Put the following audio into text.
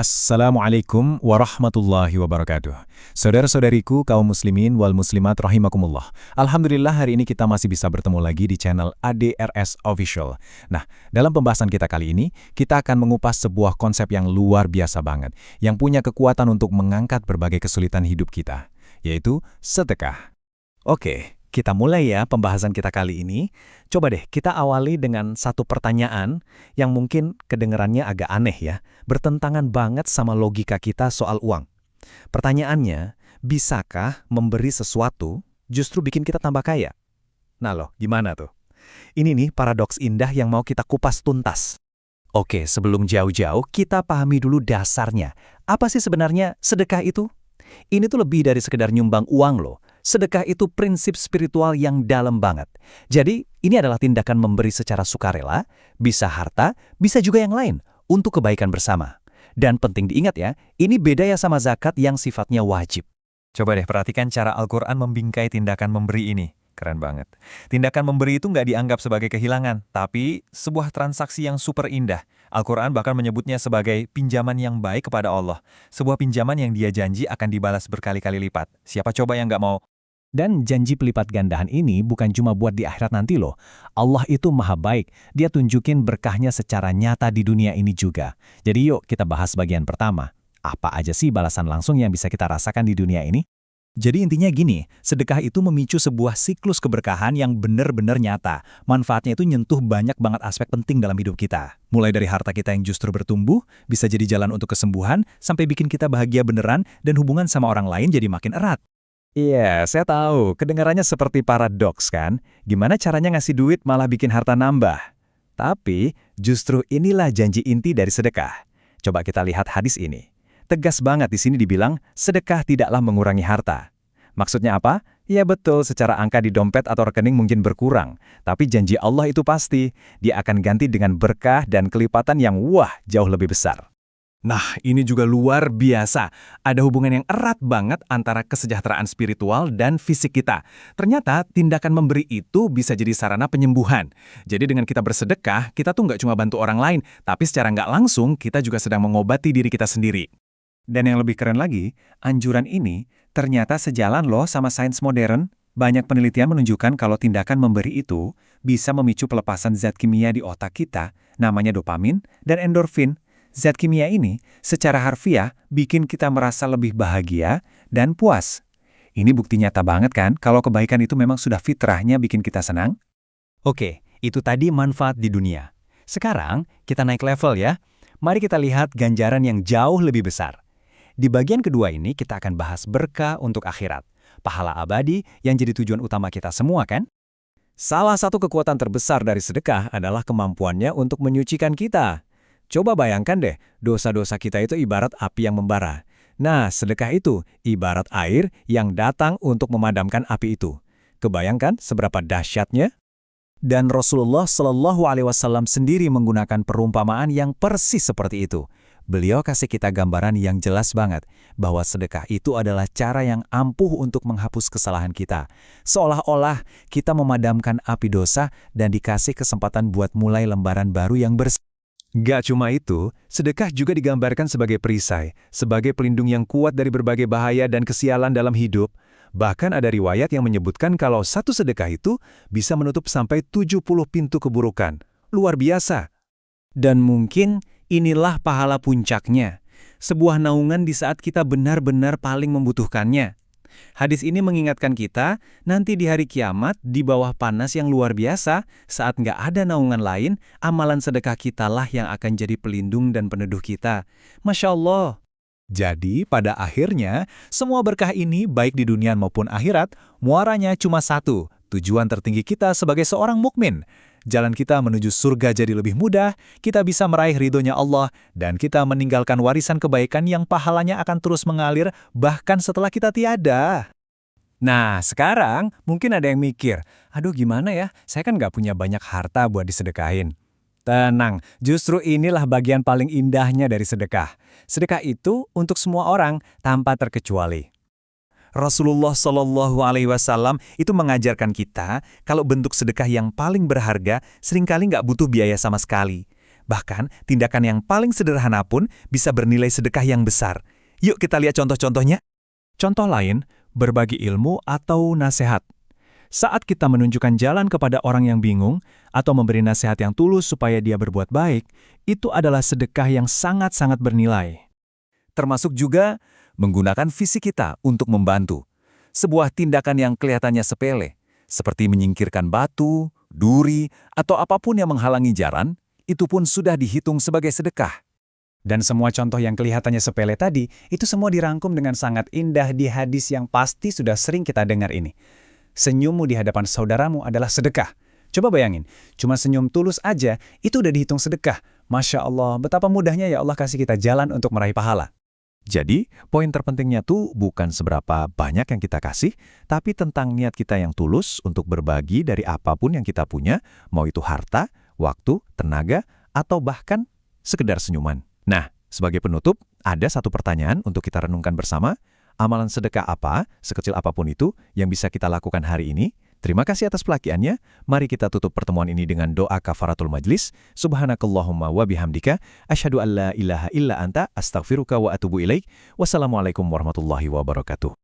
Assalamualaikum warahmatullahi wabarakatuh. Saudara-saudariku kaum muslimin wal muslimat rahimakumullah. Alhamdulillah hari ini kita masih bisa bertemu lagi di channel ADRS Official. Nah, dalam pembahasan kita kali ini, kita akan mengupas sebuah konsep yang luar biasa banget, yang punya kekuatan untuk mengangkat berbagai kesulitan hidup kita, yaitu sedekah. Oke, kita mulai ya pembahasan kita kali ini. Coba deh kita awali dengan satu pertanyaan yang mungkin kedengarannya agak aneh ya, bertentangan banget sama logika kita soal uang. Pertanyaannya, bisakah memberi sesuatu justru bikin kita tambah kaya? Nah loh, gimana tuh? Ini nih paradoks indah yang mau kita kupas tuntas. Oke, sebelum jauh-jauh, kita pahami dulu dasarnya. Apa sih sebenarnya sedekah itu? Ini tuh lebih dari sekedar nyumbang uang loh. Sedekah itu prinsip spiritual yang dalam banget. Jadi, ini adalah tindakan memberi secara sukarela, bisa harta, bisa juga yang lain, untuk kebaikan bersama. Dan penting diingat ya, ini beda ya sama zakat yang sifatnya wajib. Coba deh perhatikan cara Al-Quran membingkai tindakan memberi ini. Keren banget. Tindakan memberi itu nggak dianggap sebagai kehilangan, tapi sebuah transaksi yang super indah. Al-Quran bahkan menyebutnya sebagai pinjaman yang baik kepada Allah. Sebuah pinjaman yang dia janji akan dibalas berkali-kali lipat. Siapa coba yang nggak mau? Dan janji pelipat gandaan ini bukan cuma buat di akhirat nanti loh. Allah itu maha baik, dia tunjukin berkahnya secara nyata di dunia ini juga. Jadi yuk kita bahas bagian pertama. Apa aja sih balasan langsung yang bisa kita rasakan di dunia ini? Jadi intinya gini, sedekah itu memicu sebuah siklus keberkahan yang benar-benar nyata. Manfaatnya itu nyentuh banyak banget aspek penting dalam hidup kita. Mulai dari harta kita yang justru bertumbuh, bisa jadi jalan untuk kesembuhan, sampai bikin kita bahagia beneran, dan hubungan sama orang lain jadi makin erat. Iya, saya tahu. Kedengarannya seperti paradoks kan? Gimana caranya ngasih duit malah bikin harta nambah? Tapi, justru inilah janji inti dari sedekah. Coba kita lihat hadis ini. Tegas banget di sini dibilang, sedekah tidaklah mengurangi harta. Maksudnya apa? Ya betul, secara angka di dompet atau rekening mungkin berkurang. Tapi janji Allah itu pasti, dia akan ganti dengan berkah dan kelipatan yang jauh lebih besar. Nah, ini juga luar biasa. Ada hubungan yang erat banget antara kesejahteraan spiritual dan fisik kita. Ternyata, tindakan memberi itu bisa jadi sarana penyembuhan. Jadi dengan kita bersedekah, kita tuh nggak cuma bantu orang lain, tapi secara nggak langsung, kita juga sedang mengobati diri kita sendiri. Dan yang lebih keren lagi, anjuran ini ternyata sejalan loh sama sains modern. Banyak penelitian menunjukkan kalau tindakan memberi itu bisa memicu pelepasan zat kimia di otak kita, namanya dopamin dan endorfin. Zat kimia ini secara harfiah bikin kita merasa lebih bahagia dan puas. Ini bukti nyata banget kan kalau kebaikan itu memang sudah fitrahnya bikin kita senang? Oke, itu tadi manfaat di dunia. Sekarang kita naik level ya. Mari kita lihat ganjaran yang jauh lebih besar. Di bagian kedua ini kita akan bahas berkah untuk akhirat. Pahala abadi yang jadi tujuan utama kita semua kan? Salah satu kekuatan terbesar dari sedekah adalah kemampuannya untuk menyucikan kita. Coba bayangkan deh, dosa-dosa kita itu ibarat api yang membara. Nah, sedekah itu ibarat air yang datang untuk memadamkan api itu. Kebayangkan seberapa dahsyatnya? Dan Rasulullah Shallallahu Alaihi Wasallam sendiri menggunakan perumpamaan yang persis seperti itu. Beliau kasih kita gambaran yang jelas banget bahwa sedekah itu adalah cara yang ampuh untuk menghapus kesalahan kita. Seolah-olah kita memadamkan api dosa dan dikasih kesempatan buat mulai lembaran baru yang bersih. Gak cuma itu, sedekah juga digambarkan sebagai perisai, sebagai pelindung yang kuat dari berbagai bahaya dan kesialan dalam hidup. Bahkan ada riwayat yang menyebutkan kalau satu sedekah itu bisa menutup sampai 70 pintu keburukan. Luar biasa. Dan mungkin inilah pahala puncaknya, sebuah naungan di saat kita benar-benar paling membutuhkannya. Hadis ini mengingatkan kita, nanti di hari kiamat, di bawah panas yang luar biasa, saat nggak ada naungan lain, amalan sedekah kitalah yang akan jadi pelindung dan peneduh kita. Masya Allah. Jadi, pada akhirnya, semua berkah ini, baik di dunia maupun akhirat, muaranya cuma satu, tujuan tertinggi kita sebagai seorang mukmin. Jalan kita menuju surga jadi lebih mudah, kita bisa meraih ridhonya Allah, dan kita meninggalkan warisan kebaikan yang pahalanya akan terus mengalir bahkan setelah kita tiada. Nah, sekarang mungkin ada yang mikir, aduh gimana ya, saya kan nggak punya banyak harta buat disedekahin. Tenang, justru inilah bagian paling indahnya dari sedekah. Sedekah itu untuk semua orang tanpa terkecuali. Rasulullah Shallallahu Alaihi Wasallam itu mengajarkan kita kalau bentuk sedekah yang paling berharga seringkali nggak butuh biaya sama sekali. Bahkan, tindakan yang paling sederhana pun bisa bernilai sedekah yang besar. Yuk kita lihat contoh-contohnya. Contoh lain, berbagi ilmu atau nasihat. Saat kita menunjukkan jalan kepada orang yang bingung atau memberi nasihat yang tulus supaya dia berbuat baik, itu adalah sedekah yang sangat-sangat bernilai. Termasuk juga menggunakan fisik kita untuk membantu. Sebuah tindakan yang kelihatannya sepele, seperti menyingkirkan batu, duri, atau apapun yang menghalangi jalan, itu pun sudah dihitung sebagai sedekah. Dan semua contoh yang kelihatannya sepele tadi, itu semua dirangkum dengan sangat indah di hadis yang pasti sudah sering kita dengar ini. Senyummu di hadapan saudaramu adalah sedekah. Coba bayangin, cuma senyum tulus aja, itu udah dihitung sedekah. Masya Allah, betapa mudahnya ya Allah kasih kita jalan untuk meraih pahala. Jadi, poin terpentingnya tuh bukan seberapa banyak yang kita kasih, tapi tentang niat kita yang tulus untuk berbagi dari apapun yang kita punya, mau itu harta, waktu, tenaga, atau bahkan sekedar senyuman. Nah, sebagai penutup, ada satu pertanyaan untuk kita renungkan bersama. Amalan sedekah apa, sekecil apapun itu, yang bisa kita lakukan hari ini? Terima kasih atas pelakiannya. Mari kita tutup pertemuan ini dengan doa kafaratul majlis. Subhanakallahumma wa bihamdika, asyhadu an la ilaha illa anta, astaghfiruka wa atubu ilaik. Wassalamualaikum warahmatullahi wabarakatuh.